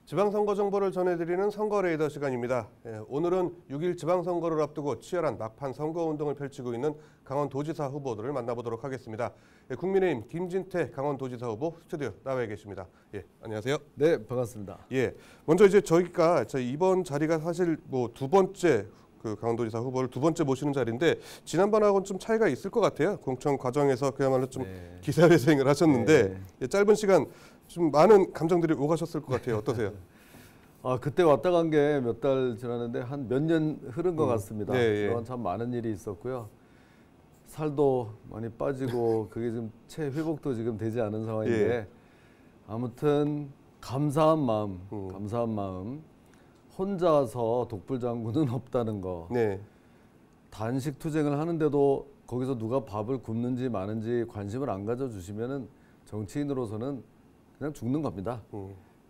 지방선거 정보를 전해드리는 선거레이더 시간입니다. 오늘은 6일 지방선거를 앞두고 치열한 막판 선거운동을 펼치고 있는 강원도지사 후보들을 만나보도록 하겠습니다. 국민의힘 김진태 강원도지사 후보 스튜디오 나와 계십니다. 안녕하세요. 네, 반갑습니다. 먼저 이제 저희가 이번 자리가 사실 두 번째 강원도지사 후보를 두 번째 모시는 자리인데 지난번하고는 좀 차이가 있을 것 같아요. 공천 과정에서 그야말로 좀 기사회생을 하셨는데 짧은 시간 좀 많은 감정들이 오가셨을 것 같아요. 어떠세요? 그때 왔다 간 게 몇 달 지났는데 한 몇 년 흐른 것 같습니다. 그동안 참 많은 일이 있었고요. 살도 많이 빠지고 그게 지금 회복도 지금 되지 않은 상황인데 아무튼 감사한 마음. 혼자서 독불장군은 없다는 거. 단식 투쟁을 하는데도 거기서 누가 밥을 굶는지 마는지 관심을 안 가져주시면은 정치인으로서는 그냥 죽는 겁니다.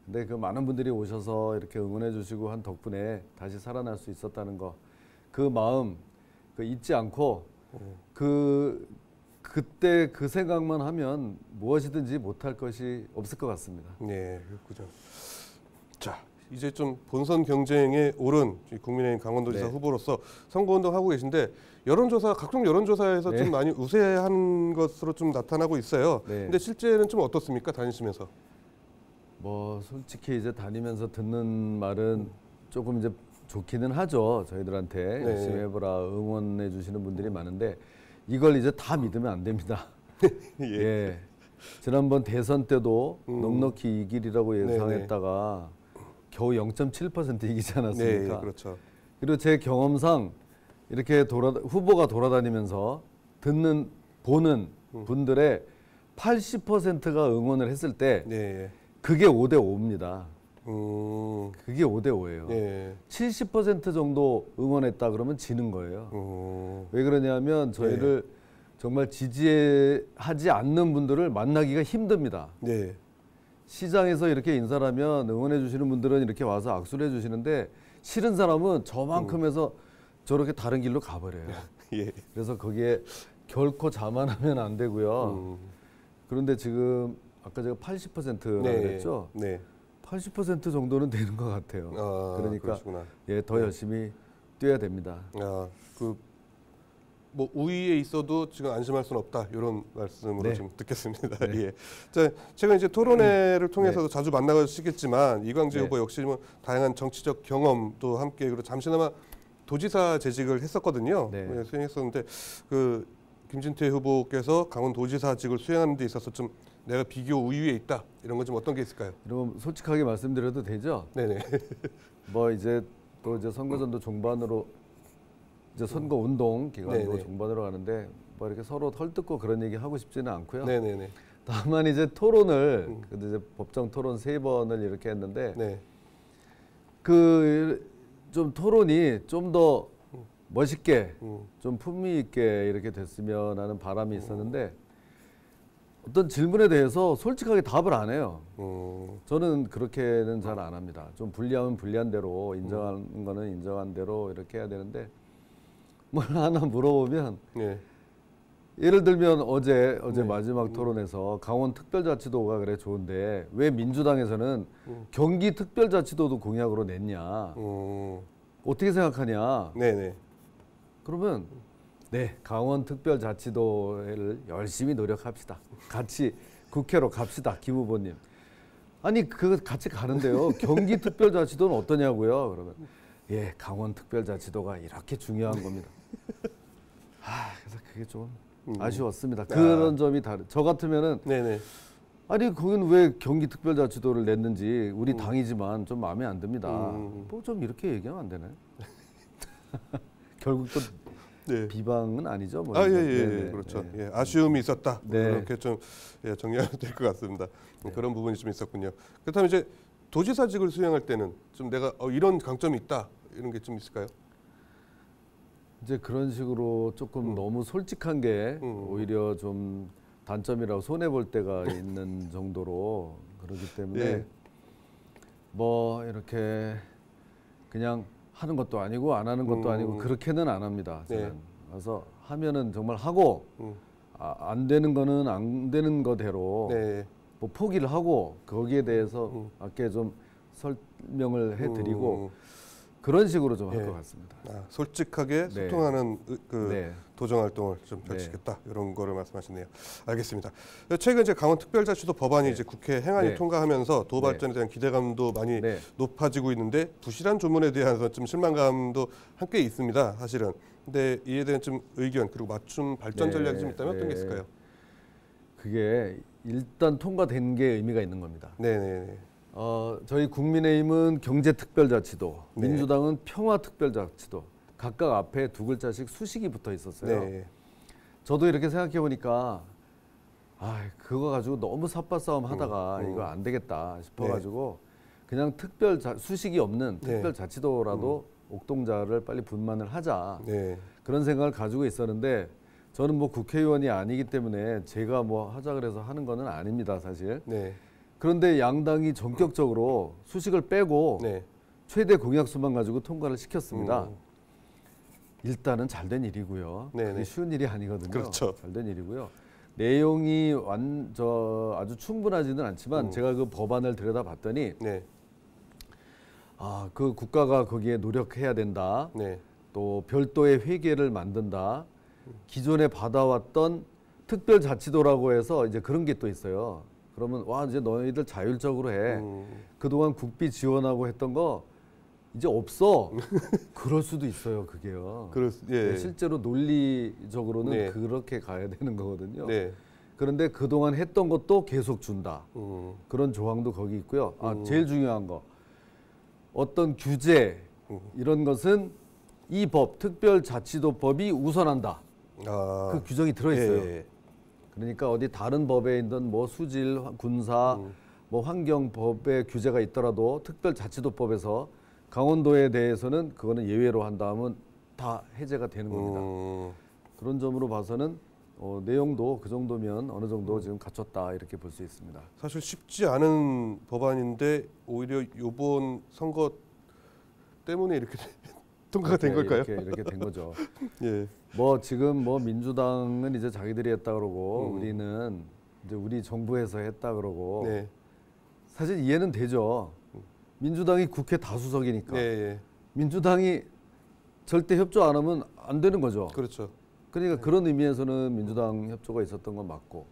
근데 그 많은 분들이 오셔서 이렇게 응원해 주시고 한 덕분에 다시 살아날 수 있었다는 거. 그 마음 잊지 않고 그때 그 생각만 하면 무엇이든지 못할 것이 없을 것 같습니다. 네, 그렇군요. 자, 이제 좀 본선 경쟁에 오른 국민의힘 강원도지사 후보로서 선거운동 하고 계신데 각종 여론조사에서 좀 많이 우세한 것으로 좀 나타나고 있어요. 근데 실제는 좀 어떻습니까? 다니시면서? 솔직히 이제 다니면서 듣는 말은 조금 이제 좋기는 하죠. 저희들한테 열심히 해보라 응원해 주시는 분들이 많은데 이걸 이제 다 믿으면 안 됩니다. 지난번 대선 때도 넉넉히 이길이라고 예상했다가 겨우 0.7% 이기지 않았습니까? 그렇죠. 그리고 제 경험상 이렇게 후보가 돌아다니면서 보는 분들의 80%가 응원을 했을 때 그게 5대 5입니다. 그게 5대 5예요. 70% 정도 응원했다 그러면 지는 거예요. 왜 그러냐면 저희를 정말 지지하지 않는 분들을 만나기가 힘듭니다. 시장에서 이렇게 인사를 하면 응원해 주시는 분들은 이렇게 와서 악수를 해 주시는데 싫은 사람은 저만큼 해서 저렇게 다른 길로 가버려요. 그래서 거기에 결코 자만하면 안 되고요. 그런데 지금 아까 제가 80%라고 그랬죠? 80% 정도는 되는 것 같아요. 그러니까 더 열심히 뛰어야 됩니다. 우위에 있어도 지금 안심할 수는 없다 이런 말씀으로 좀 듣겠습니다. 자, 최근 이제 토론회를 통해서도 자주 만나시겠지만 이광재 후보 역시 다양한 정치적 경험도 함께 그리고 잠시나마 도지사 재직을 했었거든요. 수행했었는데 김진태 후보께서 강원도지사직을 수행하는 데 있어서 좀 내가 비교 우위에 있다 이런 건 좀 어떤 게 있을까요? 그럼 솔직하게 말씀드려도 되죠? 이제 또 이제 선거전도 종반으로 이제 선거 운동 기간도 종반으로 가는데 이렇게 서로 털뜯고 그런 얘기 하고 싶지는 않고요. 다만 이제 토론을 이제 법정 토론 3번을 이렇게 했는데 좀 토론이 좀 더 멋있게 좀 품위 있게 이렇게 됐으면 하는 바람이 있었는데 어떤 질문에 대해서 솔직하게 답을 안 해요. 저는 그렇게는 잘 안 합니다. 좀 불리하면 불리한 대로 인정하는 거는 인정한 대로 이렇게 해야 되는데 뭘 하나 물어보면 예를 들면 어제 마지막 토론에서 강원특별자치도가 그래 좋은데 왜 민주당에서는 경기특별자치도도 공약으로 냈냐 어떻게 생각하냐 그러면 강원특별자치도를 열심히 노력합시다. 같이 국회로 갑시다. 김 후보님. 아니 같이 가는데요. 경기특별자치도는 어떠냐고요. 그러면 강원특별자치도가 이렇게 중요한 겁니다. 그래서 그게 좀 아쉬웠습니다. 그런 점이 저 같으면은 아니 거긴 왜 경기특별자치도를 냈는지 우리 당이지만 좀 마음에 안 듭니다. 좀 이렇게 얘기하면 안 되나요? 결국 또 비방은 아니죠. 그렇죠. 아쉬움이 있었다. 이렇게 좀 정리하면 될 것 같습니다. 그런 부분이 좀 있었군요. 그렇다면 이제 도지사직을 수행할 때는 좀 내가 이런 강점이 있다 이런 게 좀 있을까요? 이제 그런 식으로 조금 너무 솔직한 게 오히려 좀 단점이라고 손해 볼 때가 있는 정도로 그러기 때문에 이렇게 그냥 하는 것도 아니고 안 하는 것도 아니고 그렇게는 안 합니다. 저는. 그래서 하면은 정말 하고 안 되는 거는 안 되는 거대로 포기를 하고 거기에 대해서 밖에 좀 설명을 해드리고 그런 식으로 좀 할 것 같습니다. 솔직하게 소통하는 그 도정 활동을 좀 펼치겠다 이런 거를 말씀하시네요. 알겠습니다. 최근 이제 강원특별자치도 법안이 이제 국회 행안위 통과하면서 도 발전에 대한 기대감도 많이 높아지고 있는데 부실한 조문에 대한 좀 실망감도 함께 있습니다. 사실은. 근데 이에 대한 좀 의견 그리고 맞춤 발전 전략이 좀 있다면 어떤 게 있을까요? 그게 일단 통과된 게 의미가 있는 겁니다. 네네. 저희 국민의힘은 경제특별자치도, 민주당은 평화특별자치도 각각 앞에 두 글자씩 수식이 붙어 있었어요. 저도 이렇게 생각해 보니까 그거 가지고 너무 삿바싸움 하다가 이거 안 되겠다 싶어가지고 그냥 수식이 없는 특별자치도라도 옥동자를 빨리 분만을 하자 그런 생각을 가지고 있었는데 저는 뭐 국회의원이 아니기 때문에 제가 뭐 하자 그래서 하는 거는 아닙니다, 사실. 그런데 양당이 전격적으로 수식을 빼고 최대 공약수만 가지고 통과를 시켰습니다. 일단은 잘된 일이고요. 그게 쉬운 일이 아니거든요. 그렇죠. 잘된 일이고요. 내용이 아주 충분하지는 않지만 제가 그 법안을 들여다봤더니 그 국가가 거기에 노력해야 된다. 또 별도의 회계를 만든다. 기존에 받아왔던 특별자치도라고 해서 이제 그런 게 또 있어요. 그러면 이제 너희들 자율적으로 해. 그동안 국비 지원하고 했던 거 이제 없어. 그럴 수도 있어요, 그게요. 실제로 논리적으로는 그렇게 가야 되는 거거든요. 그런데 그동안 했던 것도 계속 준다. 그런 조항도 거기 있고요. 제일 중요한 거. 어떤 규제 이런 것은 이 법, 특별자치도법이 우선한다. 그 규정이 들어있어요. 그러니까 어디 다른 법에 있는 뭐 수질, 군사, 뭐 환경법의 규제가 있더라도 특별자치도법에서 강원도에 대해서는 그거는 예외로 한다면 다 해제가 되는 겁니다. 그런 점으로 봐서는 내용도 그 정도면 어느 정도 지금 갖췄다 이렇게 볼 수 있습니다. 사실 쉽지 않은 법안인데 오히려 이번 선거 때문에 이렇게 통과가 된 걸까요? 이렇게 된 거죠. 뭐 지금 뭐 민주당은 이제 자기들이 했다 그러고 우리는 이제 우리 정부에서 했다 그러고 사실 이해는 되죠. 민주당이 국회 다수석이니까 민주당이 절대 협조 안 하면 안 되는 거죠. 그렇죠. 그러니까 그런 의미에서는 민주당 협조가 있었던 건 맞고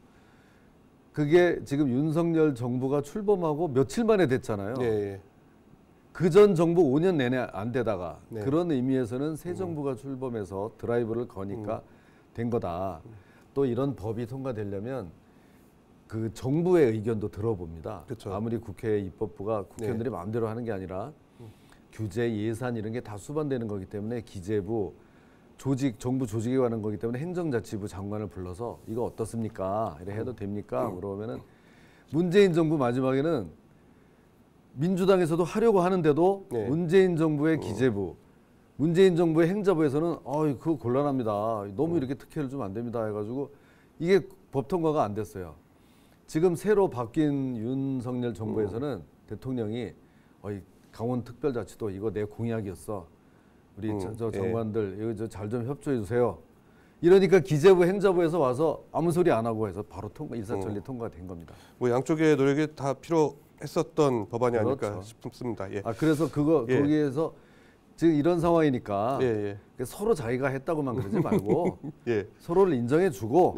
그게 지금 윤석열 정부가 출범하고 며칠 만에 됐잖아요. 그 전 정부 5년 내내 안 되다가 그런 의미에서는 새 정부가 출범해서 드라이브를 거니까 된 거다. 또 이런 법이 통과되려면 그 정부의 의견도 들어봅니다. 그쵸. 아무리 국회 입법부가 국회의원들이 마음대로 하는 게 아니라 규제, 예산 이런 게 다 수반되는 거기 때문에 기재부, 정부 조직에 관한 거기 때문에 행정자치부 장관을 불러서 이거 어떻습니까? 이래 해도 됩니까? 그러면은 문재인 정부 마지막에는 민주당에서도 하려고 하는데도 문재인 정부의 기재부, 문재인 정부의 행자부에서는 그거 곤란합니다. 너무 이렇게 특혜를 주면 안 됩니다. 해가지고 이게 법 통과가 안 됐어요. 지금 새로 바뀐 윤석열 정부에서는 대통령이 강원특별자치도 이거 내 공약이었어. 우리 저 장관들 이거 잘 좀 협조해 주세요. 이러니까 기재부, 행자부에서 와서 아무 소리 안 하고 해서 바로 일사천리 통과된 겁니다. 뭐 양쪽의 노력이 다 필요했었던 법안이 아닐까 싶습니다. 그래서 거기에서 지금 이런 상황이니까 서로 자기가 했다고만 그러지 말고 서로를 인정해주고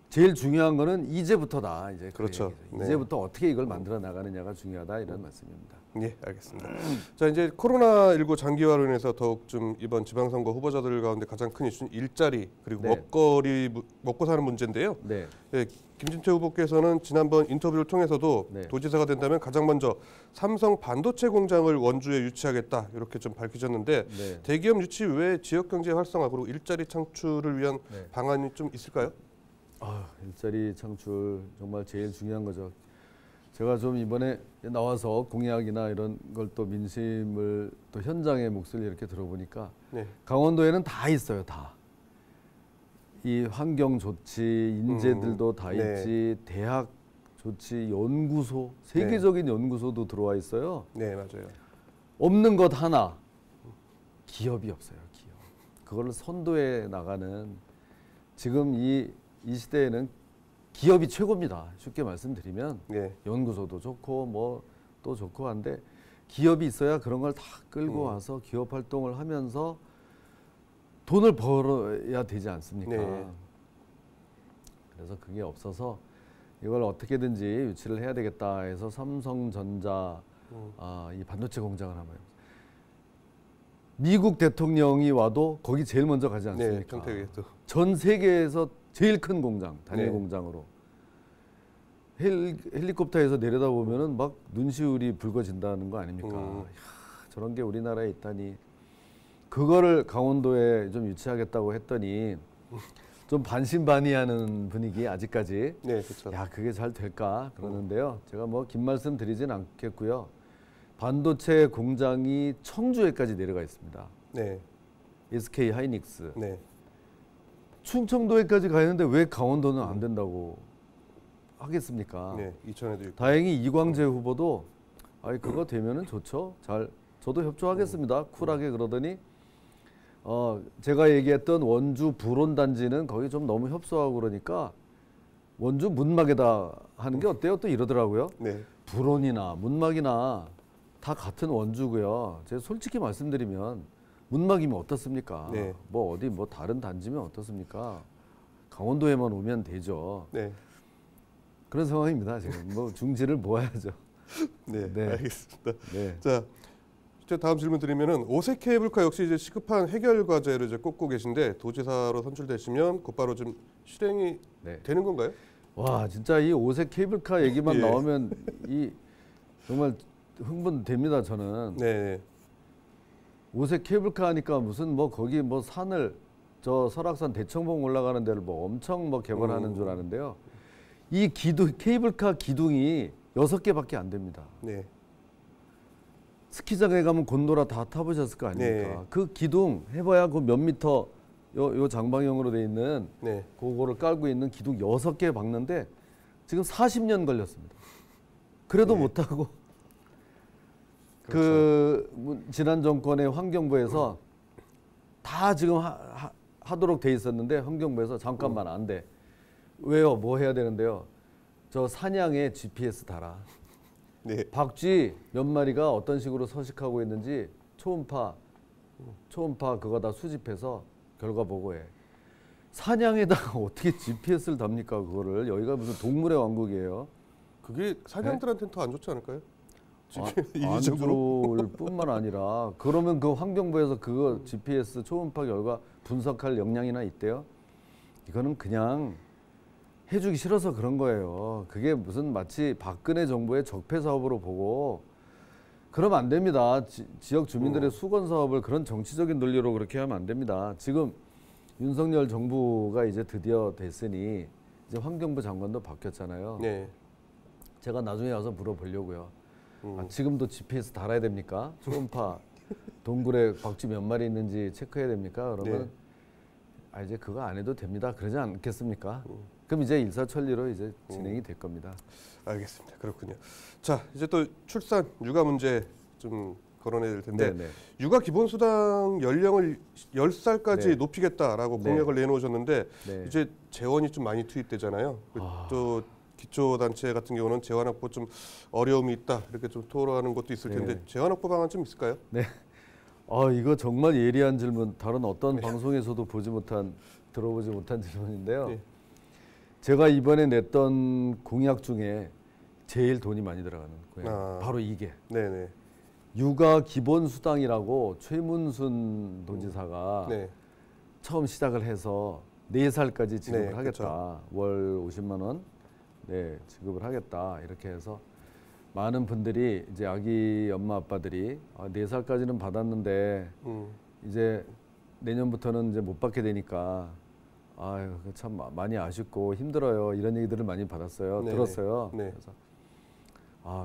제일 중요한 거는 이제부터다. 이제 그렇죠. 이제부터 어떻게 이걸 만들어 나가느냐가 중요하다 이런 말씀입니다. 알겠습니다. 자, 이제 코로나19 장기화로 인해서 더욱 좀 이번 지방선거 후보자들 가운데 가장 큰 이슈는 일자리 그리고 먹고 사는 문제인데요. 김진태 후보께서는 지난번 인터뷰를 통해서도 도지사가 된다면 가장 먼저 삼성 반도체 공장을 원주에 유치하겠다 이렇게 좀 밝히셨는데 대기업 유치 외에 지역 경제 활성화 그리고 일자리 창출을 위한 방안이 좀 있을까요? 일자리 창출 정말 제일 중요한 거죠. 제가 좀 이번에 나와서 공약이나 이런 걸 또 민심을 또 현장의 목소리 이렇게 들어보니까 강원도에는 다 있어요. 다. 이 환경 좋지, 인재들도 다 있지, 대학 좋지, 연구소, 세계적인 연구소도 들어와 있어요. 맞아요. 없는 것 하나, 기업이 없어요. 기업. 그걸 선도해 나가는 지금 이 시대에는 기업이 최고입니다. 쉽게 말씀드리면 연구소도 좋고 뭐 또 좋고 한데 기업이 있어야 그런 걸 다 끌고 와서 기업 활동을 하면서 돈을 벌어야 되지 않습니까? 네. 그래서 그게 없어서 이걸 어떻게든지 유치를 해야 되겠다 해서 삼성전자 이 반도체 공장을 하면 미국 대통령이 와도 거기 제일 먼저 가지 않습니까? 네, 평택에도. 전 세계에서 제일 큰 공장, 단일 네. 공장으로. 헬리콥터에서 내려다보면은 막 눈시울이 붉어진다는 거 아닙니까? 이야, 저런 게 우리나라에 있다니. 그거를 강원도에 좀 유치하겠다고 했더니 좀 반신반의하는 분위기 아직까지. 네, 그렇죠. 야, 그게 잘 될까 그러는데요. 제가 뭐 긴 말씀 드리진 않겠고요. 반도체 공장이 청주에까지 내려가 있습니다. 네. SK 하이닉스. 네. 충청도에까지 가 있는데 왜 강원도는 안 된다고 하겠습니까? 네, 이천에도 있고. 다행히 이광재 후보도 그거 되면은 좋죠. 저도 협조하겠습니다. 쿨하게 그러더니 제가 얘기했던 원주 불온 단지는 거기 좀 너무 협소하고 그러니까 원주 문막에다 하는 게 어때요? 또 이러더라고요. 네. 불온이나 문막이나 다 같은 원주고요. 제가 솔직히 말씀드리면 문막이면 어떻습니까? 네. 뭐 어디 뭐 다른 단지면 어떻습니까? 강원도에만 오면 되죠. 네. 그런 상황입니다. 지금 뭐 중지를 모아야죠. 네, 네. 알겠습니다. 네. 자, 이제 다음 질문 드리면은 오색 케이블카 역시 이제 시급한 해결 과제를 이제 꼽고 계신데 도지사로 선출되시면 곧바로 좀 실행이 네. 되는 건가요? 와, 진짜 이 오색 케이블카 얘기만 예. 나오면 이 정말 흥분됩니다. 저는. 네. 오색 케이블카 하니까 무슨 뭐 거기 뭐 산을 저 설악산 대청봉 올라가는 데를 뭐 엄청 뭐 개발하는 줄 아는데요. 이 케이블카 기둥이 6개밖에 안 됩니다. 네. 스키장에 가면 곤도라 다 타보셨을 거 아닙니까? 네. 그 기둥 해봐야 그 몇 미터 요 장방형으로 돼 있는 네. 그거를 깔고 있는 기둥 6개 박는데 지금 40년 걸렸습니다. 그래도 네. 못하고 그렇죠. 지난 정권의 환경부에서 다 지금 하도록 돼 있었는데 환경부에서 잠깐만 안 돼. 왜요? 뭐 해야 되는데요? 저 사냥에 GPS 달아. 네. 박쥐 몇 마리가 어떤 식으로 서식하고 있는지 초음파 그거 다 수집해서 결과 보고해. 사냥에다가 어떻게 GPS를 답니까? 그거를 여기가 무슨 동물의 왕국이에요. 그게 사냥들한테는 더 안 좋지 않을까요? 안 이기적으로. 좋을 뿐만 아니라 그러면 그 환경부에서 그거 GPS 초음파 결과 분석할 역량이나 있대요? 이거는 그냥 해주기 싫어서 그런 거예요. 그게 무슨 마치 박근혜 정부의 적폐 사업으로 보고 그러면 안 됩니다. 지역 주민들의 수건 사업을 그런 정치적인 논리로 그렇게 하면 안 됩니다. 지금 윤석열 정부가 이제 드디어 됐으니 이제 환경부 장관도 바뀌었잖아요. 네. 제가 나중에 와서 물어보려고요. 지금도 GPS 달아야 됩니까? 초음파 동굴에 박쥐 몇 마리 있는지 체크해야 됩니까? 그러면 네. 이제 그거 안 해도 됩니다. 그러지 않겠습니까? 그럼 이제 일사천리로 이제 진행이 될 겁니다. 알겠습니다. 그렇군요. 자, 이제 또 출산, 육아 문제 좀 거론해야 될 텐데 네네. 육아 기본수당 연령을 10살까지 네. 높이겠다라고 네. 공약을 내놓으셨는데 네. 이제 재원이 좀 많이 투입되잖아요. 또 기초단체 같은 경우는 재원 확보 좀 어려움이 있다 이렇게 좀 토로하는 것도 있을 텐데 네. 재원 확보 방안 좀 있을까요? 네. 이거 정말 예리한 질문. 다른 어떤 방송에서도 들어보지 못한 질문인데요. 네. 제가 이번에 냈던 공약 중에 제일 돈이 많이 들어가는 공약. 바로 이게. 네네. 육아 기본수당이라고 최문순 도지사가 네. 처음 시작을 해서 4살까지 지급을 네, 하겠다. 월 50만 원 지급을 하겠다. 이렇게 해서 많은 분들이 이제 아기 엄마 아빠들이 4살까지는 받았는데 이제 내년부터는 이제 못 받게 되니까 아유 참 많이 아쉽고 힘들어요. 이런 얘기들을 많이 받았어요. 네네. 들었어요. 네. 그래서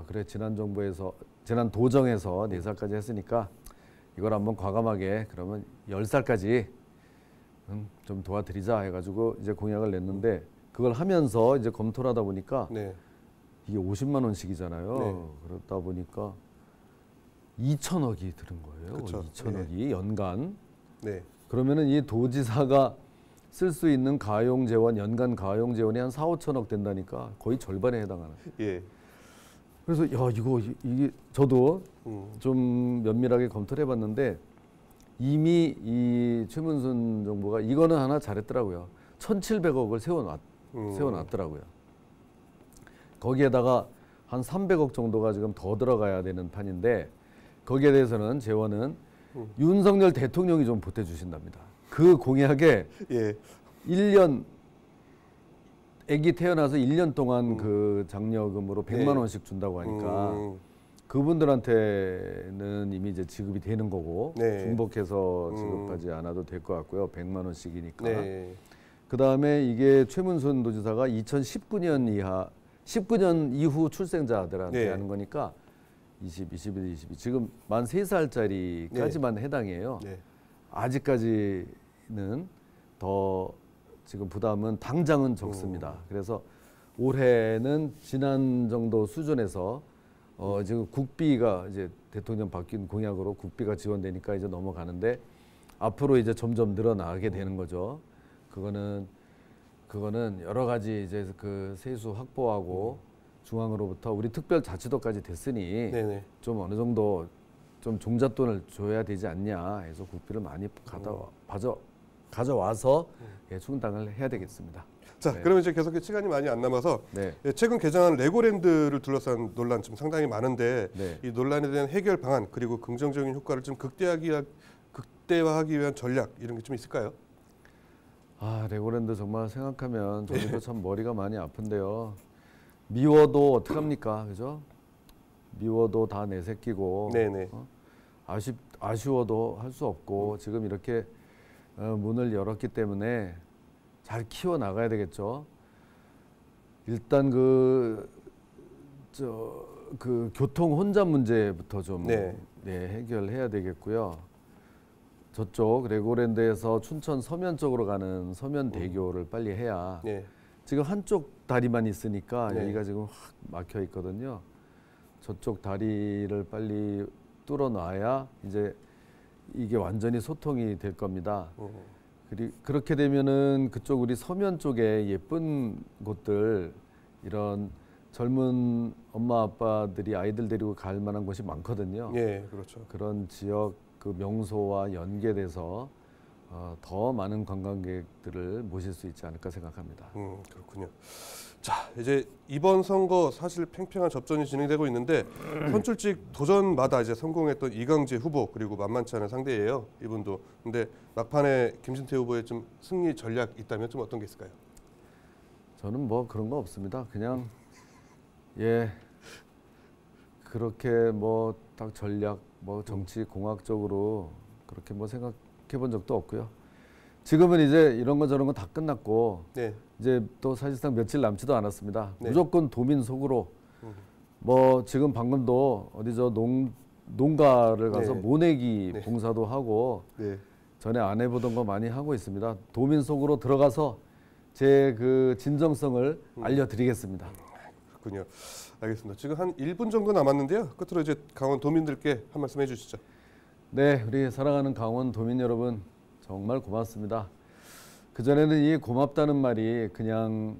그래 지난 도정에서 4살까지 했으니까 이걸 한번 과감하게 그러면 10살까지 좀 도와드리자 해가지고 이제 공약을 냈는데 그걸 하면서 이제 검토를 하다 보니까 이게 50만 원씩이잖아요. 네. 그러다 보니까 2천억이 들은 거예요. 그쵸. 2천억이 연간. 네. 그러면은 이 도지사가 쓸 수 있는 가용 재원 연간 가용 재원이 한 4, 5천억 된다니까 거의 절반에 해당하는. 예. 그래서 야 이게 저도 좀 면밀하게 검토를 해봤는데 이미 이 최문순 정부가 이거는 하나 잘했더라고요. 1,700억을 세워놨더라고요. 거기에다가 한 300억 정도가 지금 더 들어가야 되는 판인데 거기에 대해서는 재원은 윤석열 대통령이 좀 보태주신답니다. 그 공약에 예. 1년 아기 태어나서 1년 동안 그 장려금으로 100만 원씩 준다고 하니까 그분들한테는 이미 이제 지급이 되는 거고 중복해서 지급하지 않아도 될 것 같고요. 100만 원씩이니까. 그 다음에 이게 최문순 도지사가 19年 이후 출생자들한테 하는 거니까 20, 21, 22 지금 만 3살짜리까지만 해당해요. 아직까지는 더 지금 부담은 당장은 적습니다. 그래서 올해는 지난 정도 수준에서 지금 국비가 이제 대통령 바뀐 공약으로 국비가 지원되니까 이제 넘어가는데 앞으로 이제 점점 늘어나게 되는 거죠. 그거는 여러 가지 이제 그 세수 확보하고 중앙으로부터 우리 특별자치도까지 됐으니 좀 어느 정도 좀 종잣돈을 줘야 되지 않냐 해서 국비를 많이 가져와서 충당을 해야 되겠습니다. 자, 그러면 이제 계속 시간이 많이 안 남아서 최근 개장한 레고랜드를 둘러싼 논란 좀 상당히 많은데 이 논란에 대한 해결 방안 그리고 긍정적인 효과를 좀 극대화하기 위한 전략 이런 게 좀 있을까요? 아, 레고랜드 정말 생각하면 저희도 참 머리가 많이 아픈데요. 미워도 어떡합니까, 그죠? 미워도 다 내 새끼고 아쉬워도 할 수 없고 지금 이렇게 문을 열었기 때문에 잘 키워 나가야 되겠죠. 일단 그 교통 혼잡 문제부터 좀 해결해야 되겠고요. 저쪽 레고랜드에서 춘천 서면 쪽으로 가는 서면대교를 빨리 해야 지금 한쪽 다리만 있으니까 여기가 지금 확 막혀 있거든요. 저쪽 다리를 빨리 뚫어놔야 이제 이게 완전히 소통이 될 겁니다. 그렇게 되면은 그쪽 우리 서면 쪽에 예쁜 곳들 이런 젊은 엄마 아빠들이 아이들 데리고 갈 만한 곳이 많거든요. 그렇죠. 그런 지역 그 명소와 연계돼서 더 많은 관광객들을 모실 수 있지 않을까 생각합니다. 그렇군요. 자, 이제 이번 선거 사실 팽팽한 접전이 진행되고 있는데 선출직 도전마다 이제 성공했던 이광재 후보 그리고 만만치 않은 상대예요. 이분도. 근데 막판에 김진태 후보의 좀 승리 전략 있다면 좀 어떤 게 있을까요? 저는 뭐 그런 거 없습니다. 그냥 그렇게 뭐 딱 전략 뭐 정치 공학적으로 그렇게 뭐 생각해 본 적도 없고요. 지금은 이제 이런 거 저런 거 다 끝났고 이제 또 사실상 며칠 남지도 않았습니다. 무조건 도민 속으로 뭐 지금 방금도 어디 저 농가를 가서 모내기 봉사도 하고 전에 안 해보던 거 많이 하고 있습니다. 도민 속으로 들어가서 제 그 진정성을 알려드리겠습니다. 그렇군요. 알겠습니다. 지금 한 1분 정도 남았는데요. 끝으로 이제 강원 도민들께 한 말씀 해주시죠. 네, 우리 사랑하는 강원 도민 여러분 정말 고맙습니다. 그전에는 이 고맙다는 말이 그냥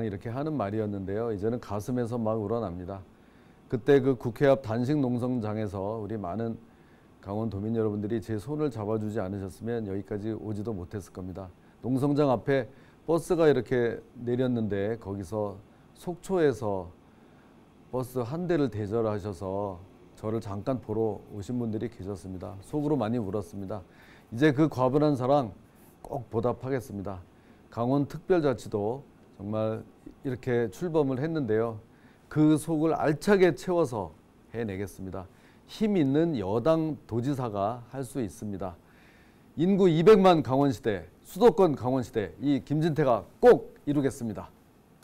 이렇게 하는 말이었는데요. 이제는 가슴에서 막 우러납니다. 그때 그 국회 앞 단식 농성장에서 우리 많은 강원 도민 여러분들이 제 손을 잡아주지 않으셨으면 여기까지 오지도 못했을 겁니다. 농성장 앞에 버스가 이렇게 내렸는데 거기서 속초에서 버스 한 대를 대절하셔서 저를 잠깐 보러 오신 분들이 계셨습니다. 속으로 많이 울었습니다. 이제 그 과분한 사랑 꼭 보답하겠습니다. 강원특별자치도 정말 이렇게 출범을 했는데요. 그 속을 알차게 채워서 해내겠습니다. 힘 있는 여당 도지사가 할 수 있습니다. 인구 200만 강원시대, 수도권 강원시대 이 김진태가 꼭 이루겠습니다.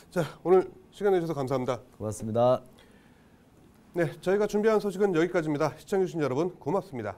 자, 오늘 시간 내주셔서 감사합니다. 고맙습니다. 네, 저희가 준비한 소식은 여기까지입니다. 시청해주신 여러분 고맙습니다.